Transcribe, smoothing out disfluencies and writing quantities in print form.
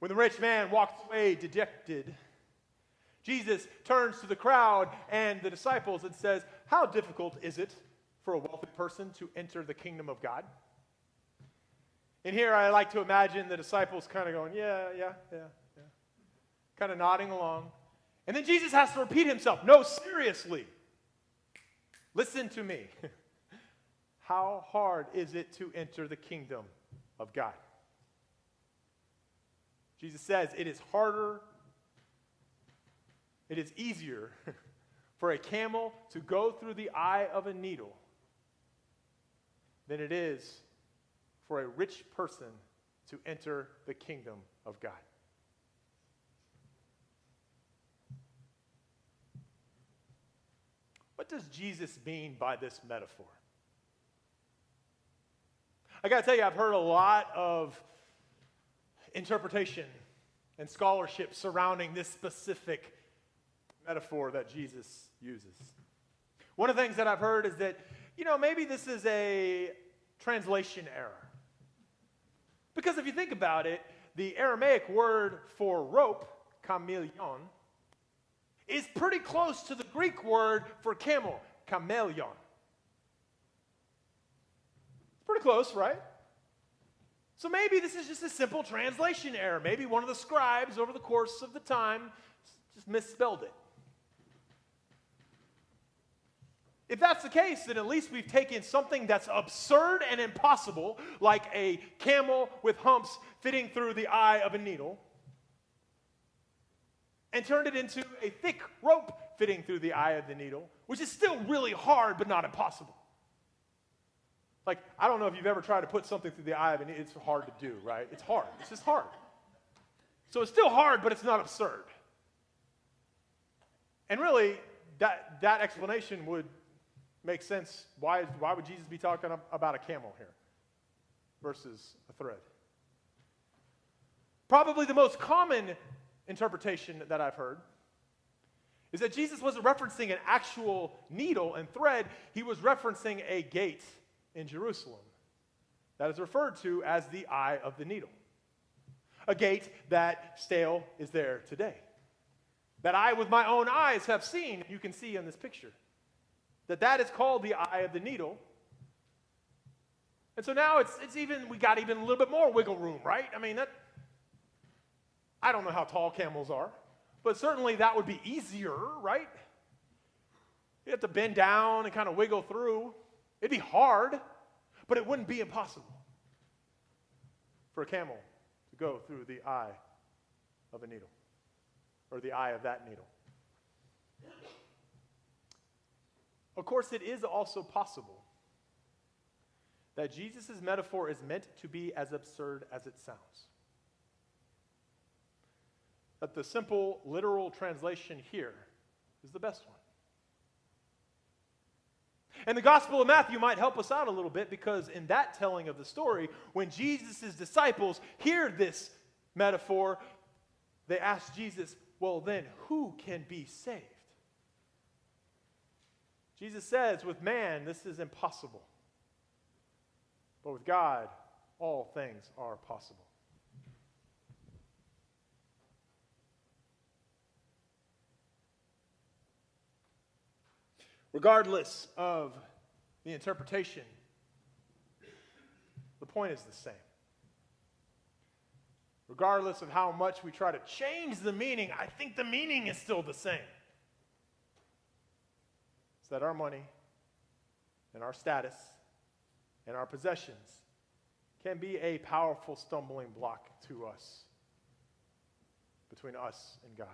When the rich man walks away dejected, Jesus turns to the crowd and the disciples and says, "How difficult is it for a wealthy person to enter the kingdom of God?" And here I like to imagine the disciples kind of going, yeah, kind of nodding along. And then Jesus has to repeat himself. No, seriously. Listen to me. How hard is it to enter the kingdom of God? Jesus says it is harder, it is easier for a camel to go through the eye of a needle than it is for a rich person to enter the kingdom of God. What does Jesus mean by this metaphor? I got to tell you, I've heard a lot of interpretation and scholarship surrounding this specific metaphor that Jesus uses. One of the things that I've heard is that, maybe this is a translation error. Because if you think about it, the Aramaic word for rope, chameleon, is pretty close to the Greek word for camel, chameleon. It's pretty close, right? So maybe this is just a simple translation error. Maybe one of the scribes over the course of the time just misspelled it. If that's the case, then at least we've taken something that's absurd and impossible, like a camel with humps fitting through the eye of a needle, and turned it into a thick rope fitting through the eye of the needle, which is still really hard but not impossible. Like, I don't know if you've ever tried to put something through the eye of a needle. It's hard to do, right? It's hard. It's just hard. So it's still hard, but it's not absurd. And really, that explanation would make sense. Why would Jesus be talking about a camel here versus a thread? Probably the most common interpretation that I've heard is that Jesus wasn't referencing an actual needle and thread. He was referencing a gate in Jerusalem that is referred to as the eye of the needle. A gate that still is there today. That I with my own eyes have seen, you can see in this picture. That is called the eye of the needle. And so now we got even a little bit more wiggle room, right? I mean, I don't know how tall camels are, but certainly that would be easier, right? You have to bend down and kind of wiggle through. It'd be hard, but it wouldn't be impossible for a camel to go through the eye of a needle, or the eye of that needle. Of course, it is also possible that Jesus' metaphor is meant to be as absurd as it sounds. That the simple, literal translation here is the best one. And the Gospel of Matthew might help us out a little bit, because in that telling of the story, when Jesus' disciples hear this metaphor, they ask Jesus, well then, who can be saved? Jesus says, with man, this is impossible. But with God, all things are possible. Regardless of the interpretation, the point is the same. Regardless of how much we try to change the meaning, I think the meaning is still the same. It's that our money and our status and our possessions can be a powerful stumbling block to us, between us and God.